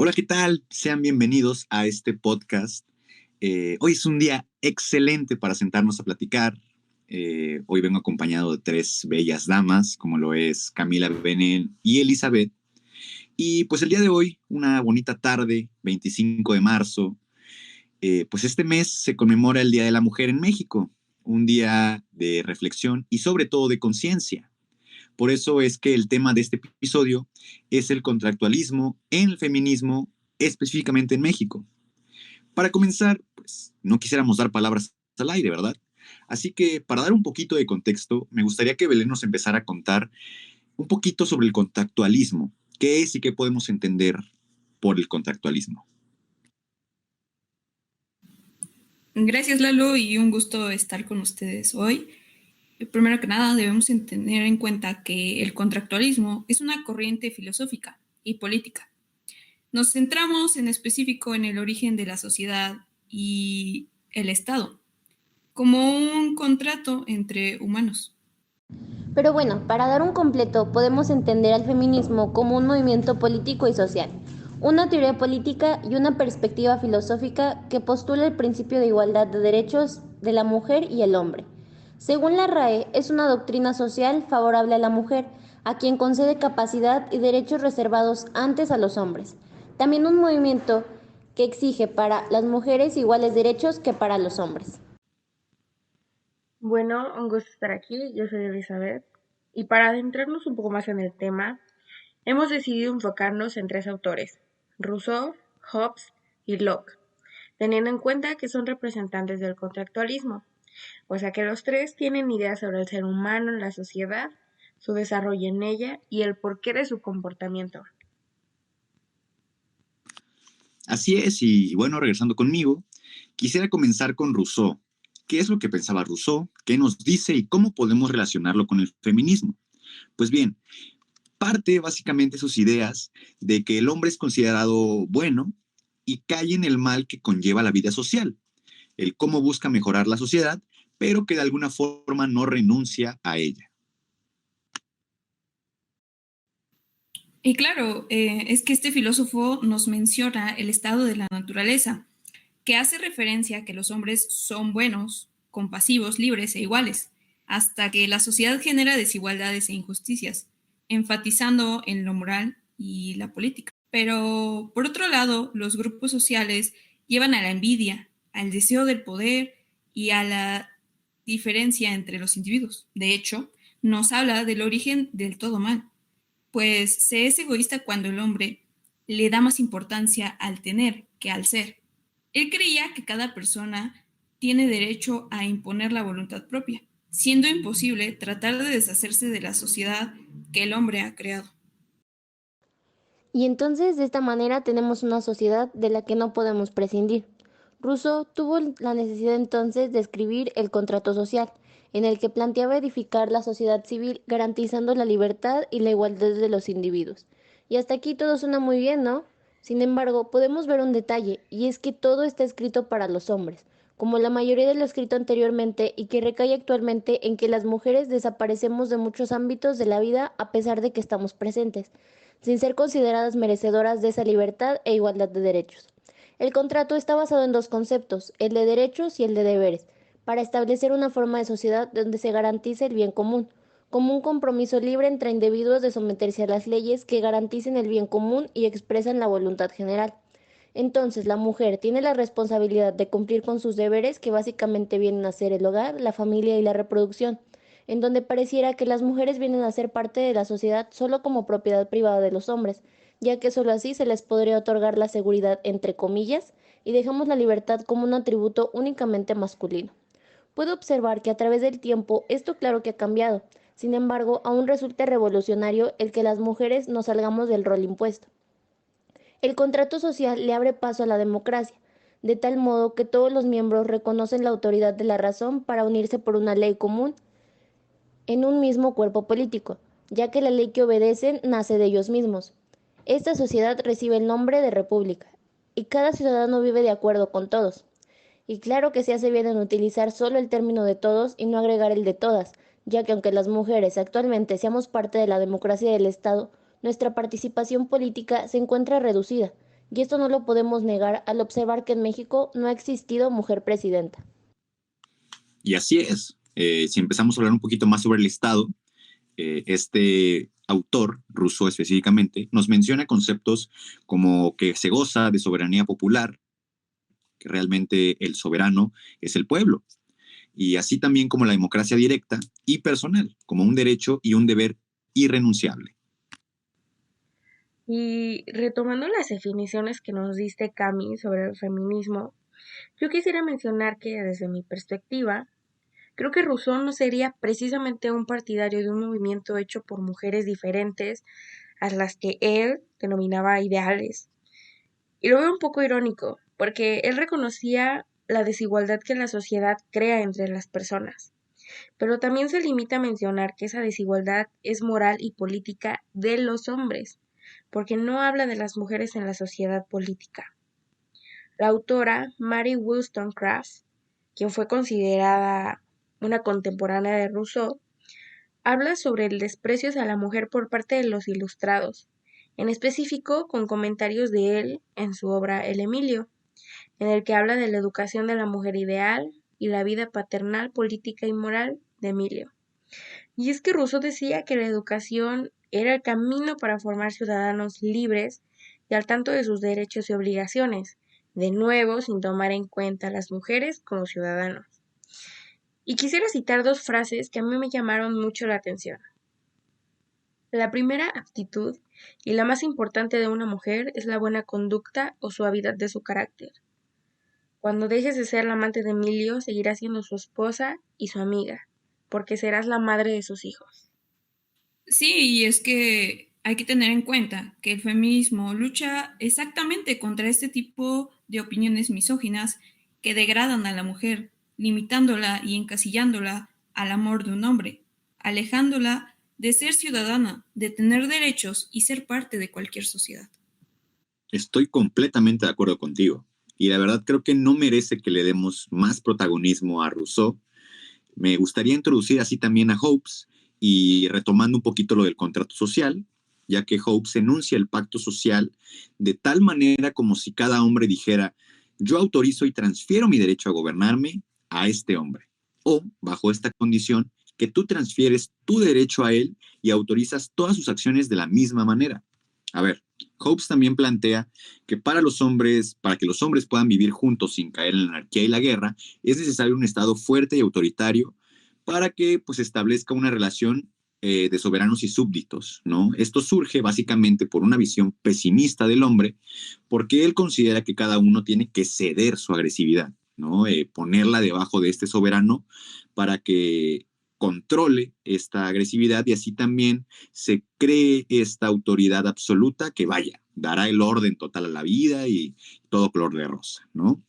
Hola, ¿qué tal? Sean bienvenidos a este podcast. Hoy es un día excelente para sentarnos a platicar. Hoy vengo acompañado de tres bellas damas, como lo es Camila, Benen y Elizabeth. Y pues el día de hoy, una bonita tarde, 25 de marzo, pues este mes se conmemora el Día de la Mujer en México, un día de reflexión y sobre todo de conciencia. Por eso es que el tema de este episodio es el contractualismo en el feminismo, específicamente en México. Para comenzar, pues no quisiéramos dar palabras al aire, ¿verdad? Así que para dar un poquito de contexto, me gustaría que Belén nos empezara a contar un poquito sobre el contractualismo. ¿Qué es y qué podemos entender por el contractualismo? Gracias, Lalo, y un gusto estar con ustedes hoy. Primero que nada, debemos tener en cuenta que el contractualismo es una corriente filosófica y política. Nos centramos en específico en el origen de la sociedad y el Estado, como un contrato entre humanos. Pero bueno, para dar un completo, podemos entender al feminismo como un movimiento político y social, una teoría política y una perspectiva filosófica que postula el principio de igualdad de derechos de la mujer y el hombre. Según la RAE, es una doctrina social favorable a la mujer, a quien concede capacidad y derechos reservados antes a los hombres. También un movimiento que exige para las mujeres iguales derechos que para los hombres. Bueno, un gusto estar aquí, yo soy Elizabeth, y para adentrarnos un poco más en el tema, hemos decidido enfocarnos en tres autores, Rousseau, Hobbes y Locke, teniendo en cuenta que son representantes del contractualismo, o sea que los tres tienen ideas sobre el ser humano en la sociedad, su desarrollo en ella y el porqué de su comportamiento. Así es, y bueno, regresando conmigo, quisiera comenzar con Rousseau. ¿Qué es lo que pensaba Rousseau? ¿Qué nos dice y cómo podemos relacionarlo con el feminismo? Pues bien, parte básicamente sus ideas de que el hombre es considerado bueno y cae en el mal que conlleva la vida social, el cómo busca mejorar la sociedad, pero que de alguna forma no renuncia a ella. Y claro, es que este filósofo nos menciona el estado de la naturaleza, que hace referencia a que los hombres son buenos, compasivos, libres e iguales, hasta que la sociedad genera desigualdades e injusticias, enfatizando en lo moral y la política. Pero, por otro lado, los grupos sociales llevan a la envidia, al deseo del poder y a la diferencia entre los individuos. De hecho, nos habla del origen del todo mal, pues se es egoísta cuando el hombre le da más importancia al tener que al ser. Él creía que cada persona tiene derecho a imponer la voluntad propia, siendo imposible tratar de deshacerse de la sociedad que el hombre ha creado. Y entonces de esta manera tenemos una sociedad de la que no podemos prescindir. Rousseau tuvo la necesidad entonces de escribir el contrato social, en el que planteaba edificar la sociedad civil garantizando la libertad y la igualdad de los individuos. Y hasta aquí todo suena muy bien, ¿no? Sin embargo, podemos ver un detalle, y es que todo está escrito para los hombres, como la mayoría de lo escrito anteriormente y que recae actualmente en que las mujeres desaparecemos de muchos ámbitos de la vida a pesar de que estamos presentes sin ser consideradas merecedoras de esa libertad e igualdad de derechos. El contrato está basado en dos conceptos, el de derechos y el de deberes, para establecer una forma de sociedad donde se garantice el bien común, como un compromiso libre entre individuos de someterse a las leyes que garanticen el bien común y expresan la voluntad general. Entonces, la mujer tiene la responsabilidad de cumplir con sus deberes que básicamente vienen a ser el hogar, la familia y la reproducción, en donde pareciera que las mujeres vienen a ser parte de la sociedad solo como propiedad privada de los hombres, ya que solo así se les podría otorgar la seguridad entre comillas y dejamos la libertad como un atributo únicamente masculino. Puedo observar que a través del tiempo esto claro que ha cambiado, sin embargo aún resulta revolucionario el que las mujeres nos salgamos del rol impuesto. El contrato social le abre paso a la democracia, de tal modo que todos los miembros reconocen la autoridad de la razón para unirse por una ley común en un mismo cuerpo político, ya que la ley que obedecen nace de ellos mismos. Esta sociedad recibe el nombre de república, y cada ciudadano vive de acuerdo con todos. Y claro que se hace bien en utilizar solo el término de todos y no agregar el de todas, ya que aunque las mujeres actualmente seamos parte de la democracia del Estado, nuestra participación política se encuentra reducida, Y esto no lo podemos negar al observar que en México no ha existido mujer presidenta. Y así es. Si empezamos a hablar un poquito más sobre el Estado, este autor, Rousseau específicamente, nos menciona conceptos como que se goza de soberanía popular, que realmente el soberano es el pueblo, y así también como la democracia directa y personal, como un derecho y un deber irrenunciable. Y retomando las definiciones que nos diste, Cami, sobre el feminismo, yo quisiera mencionar que desde mi perspectiva, creo que Rousseau no sería precisamente un partidario de un movimiento hecho por mujeres diferentes a las que él denominaba ideales. Y lo veo un poco irónico, porque él reconocía la desigualdad que la sociedad crea entre las personas, pero también se limita a mencionar que esa desigualdad es moral y política de los hombres, porque no habla de las mujeres en la sociedad política. La autora Mary Wollstonecraft, quien fue considerada una contemporánea de Rousseau, habla sobre el desprecio hacia la mujer por parte de los ilustrados, en específico con comentarios de él en su obra El Emilio, en el que habla de la educación de la mujer ideal y la vida paternal, política y moral de Emilio. Y es que Rousseau decía que la educación era el camino para formar ciudadanos libres y al tanto de sus derechos y obligaciones, de nuevo sin tomar en cuenta a las mujeres como ciudadanos. Y quisiera citar dos frases que a mí me llamaron mucho la atención. La primera aptitud y la más importante de una mujer es la buena conducta o suavidad de su carácter. Cuando dejes de ser la amante de Emilio, seguirás siendo su esposa y su amiga, porque serás la madre de sus hijos. Sí, y es que hay que tener en cuenta que el feminismo lucha exactamente contra este tipo de opiniones misóginas que degradan a la mujer, limitándola y encasillándola al amor de un hombre, alejándola de ser ciudadana, de tener derechos y ser parte de cualquier sociedad. Estoy completamente de acuerdo contigo. Y la verdad creo que no merece que le demos más protagonismo a Rousseau. Me gustaría introducir así también a Hobbes y retomando un poquito lo del contrato social, ya que Hobbes enuncia el pacto social de tal manera como si cada hombre dijera, yo autorizo y transfiero mi derecho a gobernarme a este hombre. O, bajo esta condición, que tú transfieres tu derecho a él y autorizas todas sus acciones de la misma manera. A ver, Hobbes también plantea que para que los hombres puedan vivir juntos sin caer en la anarquía y la guerra, es necesario un Estado fuerte y autoritario para que pues establezca una relación de soberanos y súbditos, ¿no? Esto surge básicamente por una visión pesimista del hombre, porque él considera que cada uno tiene que ceder su agresividad, ¿no? Ponerla debajo de este soberano para que controle esta agresividad y así también se cree esta autoridad absoluta que vaya, dará el orden total a la vida y todo color de rosa, ¿no?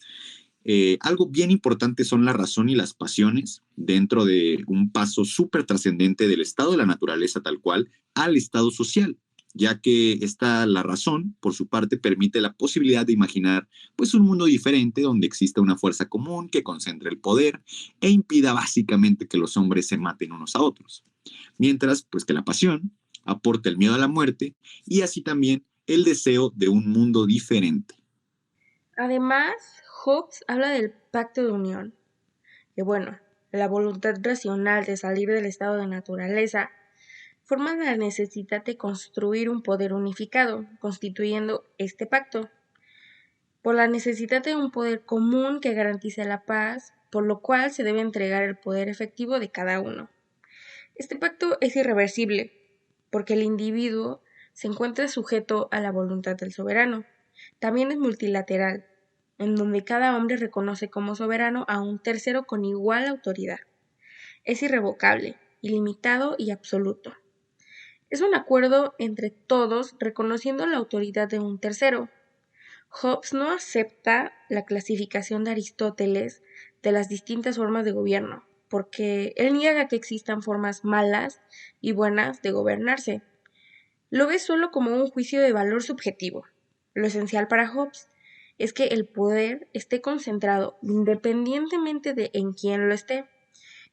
Algo bien importante son la razón y las pasiones dentro de un paso súper trascendente del estado de la naturaleza tal cual al estado social, ya que la razón, por su parte, permite la posibilidad de imaginar pues un mundo diferente donde exista una fuerza común que concentre el poder e impida básicamente que los hombres se maten unos a otros. Mientras pues que la pasión aporta el miedo a la muerte y así también el deseo de un mundo diferente. Además, Hobbes habla del pacto de unión, que bueno, la voluntad racional de salir del estado de naturaleza forma la necesidad de construir un poder unificado, constituyendo este pacto, por la necesidad de un poder común que garantice la paz, por lo cual se debe entregar el poder efectivo de cada uno. Este pacto es irreversible, porque el individuo se encuentra sujeto a la voluntad del soberano. También es multilateral, en donde cada hombre reconoce como soberano a un tercero con igual autoridad. Es irrevocable, ilimitado y absoluto. Es un acuerdo entre todos reconociendo la autoridad de un tercero. Hobbes no acepta la clasificación de Aristóteles de las distintas formas de gobierno, porque él niega que existan formas malas y buenas de gobernarse. Lo ve solo como un juicio de valor subjetivo. Lo esencial para Hobbes es que el poder esté concentrado independientemente de en quién lo esté.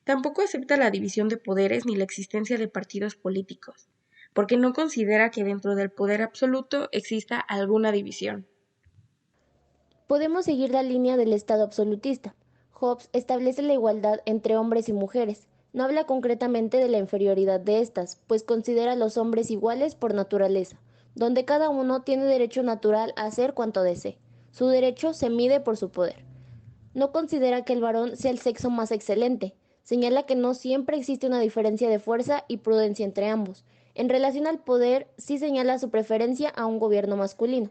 Tampoco acepta la división de poderes ni la existencia de partidos políticos, porque no considera que dentro del poder absoluto exista alguna división. Podemos seguir la línea del Estado absolutista. Hobbes establece la igualdad entre hombres y mujeres. No habla concretamente de la inferioridad de estas, pues considera a los hombres iguales por naturaleza, donde cada uno tiene derecho natural a hacer cuanto desee. Su derecho se mide por su poder. No considera que el varón sea el sexo más excelente. Señala que no siempre existe una diferencia de fuerza y prudencia entre ambos. En relación al poder, sí señala su preferencia a un gobierno masculino.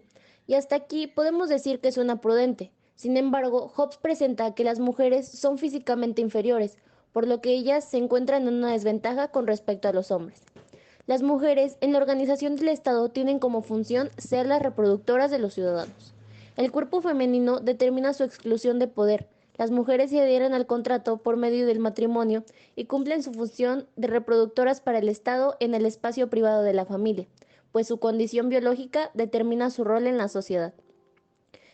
Y hasta aquí podemos decir que suena prudente. Sin embargo, Hobbes presenta que las mujeres son físicamente inferiores, por lo que ellas se encuentran en una desventaja con respecto a los hombres. Las mujeres en la organización del Estado tienen como función ser las reproductoras de los ciudadanos. El cuerpo femenino determina su exclusión de poder. Las mujeres se adhieren al contrato por medio del matrimonio y cumplen su función de reproductoras para el Estado en el espacio privado de la familia, pues su condición biológica determina su rol en la sociedad.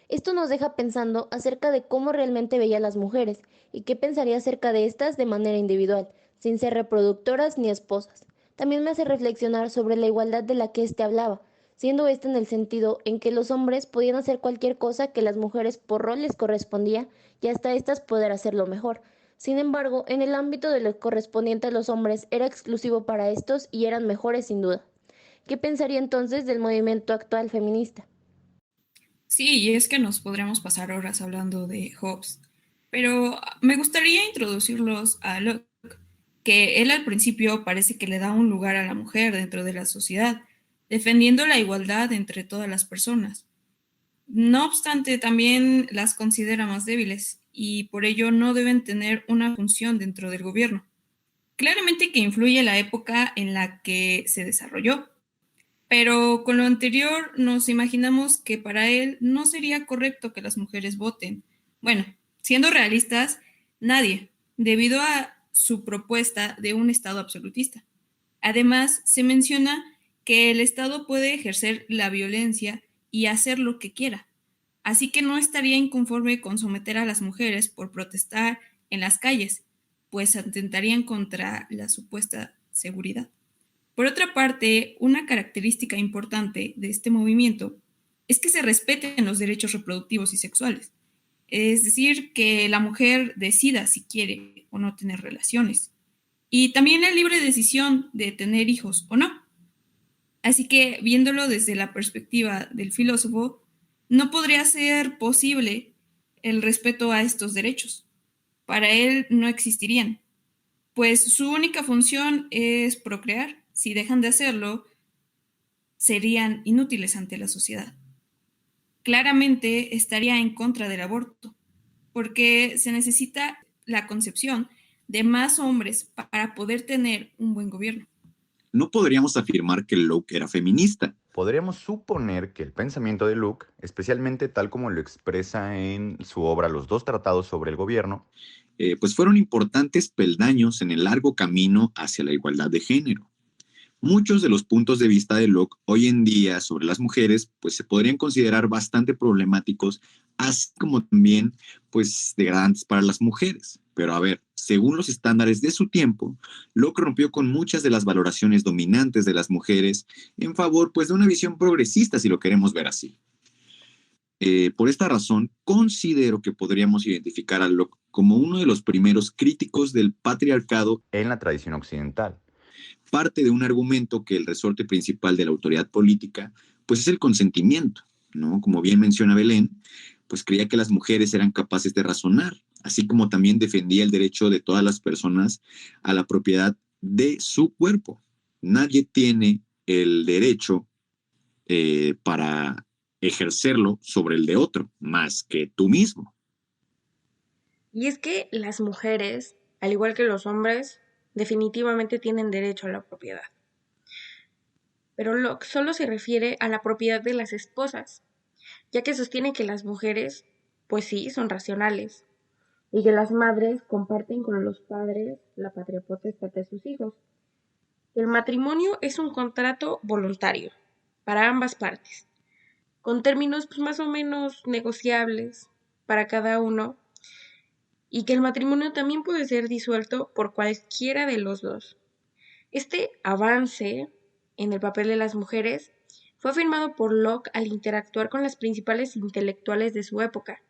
Esto nos deja pensando acerca de cómo realmente veía a las mujeres y qué pensaría acerca de estas de manera individual, sin ser reproductoras ni esposas. También me hace reflexionar sobre la igualdad de la que éste hablaba, siendo esta en el sentido en que los hombres podían hacer cualquier cosa que las mujeres por rol les correspondía y hasta éstas poder hacerlo mejor. Sin embargo, en el ámbito de lo correspondiente a los hombres era exclusivo para estos y eran mejores sin duda. ¿Qué pensaría entonces del movimiento actual feminista? Sí, y es que nos podríamos pasar horas hablando de Hobbes, pero me gustaría introducirlos a Locke, que él al principio parece que le da un lugar a la mujer dentro de la sociedad, defendiendo la igualdad entre todas las personas. No obstante, también las considera más débiles y por ello no deben tener una función dentro del gobierno. Claramente que influye la época en la que se desarrolló, pero con lo anterior nos imaginamos que para él no sería correcto que las mujeres voten. Bueno, siendo realistas, nadie, debido a su propuesta de un Estado absolutista. Además, se menciona que el Estado puede ejercer la violencia y hacer lo que quiera. Así que no estaría inconforme con someter a las mujeres por protestar en las calles, pues atentarían contra la supuesta seguridad. Por otra parte, una característica importante de este movimiento es que se respeten los derechos reproductivos y sexuales. Es decir, que la mujer decida si quiere o no tener relaciones. Y también la libre decisión de tener hijos o no. Así que, viéndolo desde la perspectiva del filósofo, no podría ser posible el respeto a estos derechos. Para él no existirían, pues su única función es procrear. Si dejan de hacerlo, serían inútiles ante la sociedad. Claramente estaría en contra del aborto, porque se necesita la concepción de más hombres para poder tener un buen gobierno. No podríamos afirmar que Locke era feminista. Podríamos suponer que el pensamiento de Locke, especialmente tal como lo expresa en su obra Los dos tratados sobre el gobierno, pues fueron importantes peldaños en el largo camino hacia la igualdad de género. Muchos de los puntos de vista de Locke hoy en día sobre las mujeres pues se podrían considerar bastante problemáticos, así como también pues degradantes para las mujeres. Pero a ver, según los estándares de su tiempo, Locke rompió con muchas de las valoraciones dominantes de las mujeres en favor pues de una visión progresista, si lo queremos ver así. Por esta razón, considero que podríamos identificar a Locke como uno de los primeros críticos del patriarcado en la tradición occidental. Parte de un argumento que el resorte principal de la autoridad política pues es el consentimiento, ¿no? Como bien menciona Belén, pues creía que las mujeres eran capaces de razonar, así como también defendía el derecho de todas las personas a la propiedad de su cuerpo. Nadie tiene el derecho para ejercerlo sobre el de otro, más que tú mismo. Y es que las mujeres, al igual que los hombres, definitivamente tienen derecho a la propiedad. Pero Locke solo se refiere a la propiedad de las esposas, ya que sostiene que las mujeres, pues sí, son racionales, y que las madres comparten con los padres la patria potestad de sus hijos. El matrimonio es un contrato voluntario para ambas partes, con términos pues, más o menos negociables para cada uno, y que el matrimonio también puede ser disuelto por cualquiera de los dos. Este avance en el papel de las mujeres fue afirmado por Locke al interactuar con las principales intelectuales de su época,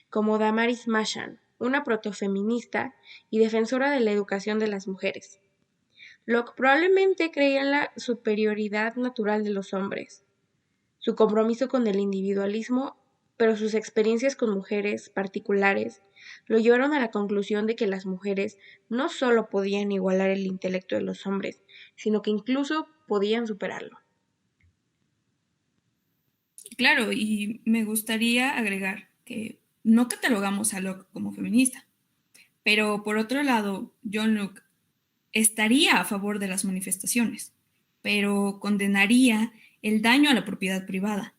como Damaris Machand, una protofeminista y defensora de la educación de las mujeres. Locke probablemente creía en la superioridad natural de los hombres, su compromiso con el individualismo, pero sus experiencias con mujeres particulares lo llevaron a la conclusión de que las mujeres no solo podían igualar el intelecto de los hombres, sino que incluso podían superarlo. Claro, y me gustaría agregar que no catalogamos a Locke como feminista, pero por otro lado, John Locke estaría a favor de las manifestaciones, pero condenaría el daño a la propiedad privada,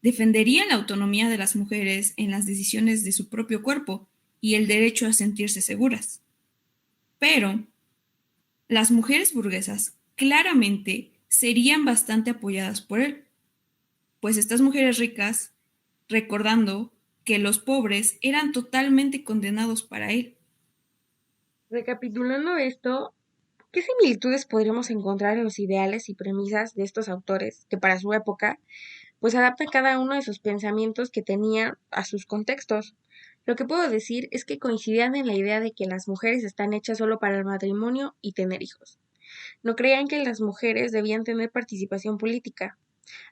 defendería la autonomía de las mujeres en las decisiones de su propio cuerpo y el derecho a sentirse seguras. Pero las mujeres burguesas claramente serían bastante apoyadas por él, pues estas mujeres ricas, recordando que los pobres eran totalmente condenados para él. Recapitulando esto, ¿qué similitudes podríamos encontrar en los ideales y premisas de estos autores que para su época pues adaptan cada uno de sus pensamientos que tenía a sus contextos? Lo que puedo decir es que coincidían en la idea de que las mujeres están hechas solo para el matrimonio y tener hijos. No creían que las mujeres debían tener participación política.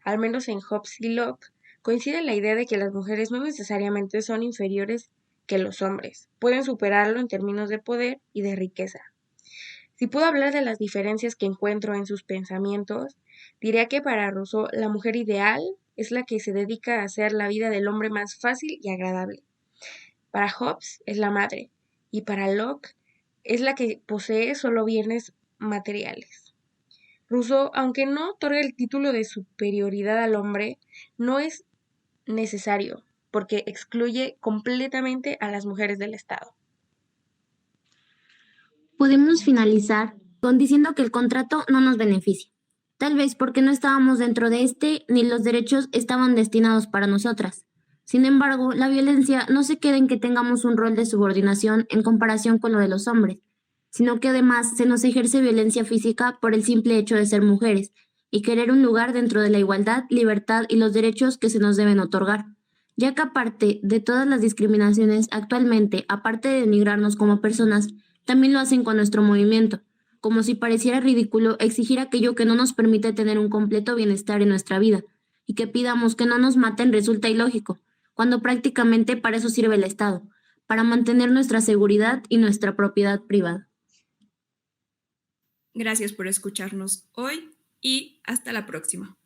Al menos en Hobbes y Locke coincide la idea de que las mujeres no necesariamente son inferiores que los hombres, pueden superarlo en términos de poder y de riqueza. Si puedo hablar de las diferencias que encuentro en sus pensamientos, diría que para Rousseau la mujer ideal es la que se dedica a hacer la vida del hombre más fácil y agradable. Para Hobbes es la madre y para Locke es la que posee solo bienes materiales. Rousseau, aunque no otorga el título de superioridad al hombre, no es necesario porque excluye completamente a las mujeres del Estado. Podemos finalizar con diciendo que el contrato no nos beneficia, tal vez porque no estábamos dentro de este ni los derechos estaban destinados para nosotras. Sin embargo, la violencia no se queda en que tengamos un rol de subordinación en comparación con lo de los hombres, sino que además se nos ejerce violencia física por el simple hecho de ser mujeres y querer un lugar dentro de la igualdad, libertad y los derechos que se nos deben otorgar, ya que aparte de todas las discriminaciones actualmente, aparte de denigrarnos como personas, también lo hacen con nuestro movimiento, como si pareciera ridículo exigir aquello que no nos permite tener un completo bienestar en nuestra vida, y que pidamos que no nos maten resulta ilógico, cuando prácticamente para eso sirve el Estado, para mantener nuestra seguridad y nuestra propiedad privada. Gracias por escucharnos hoy y hasta la próxima.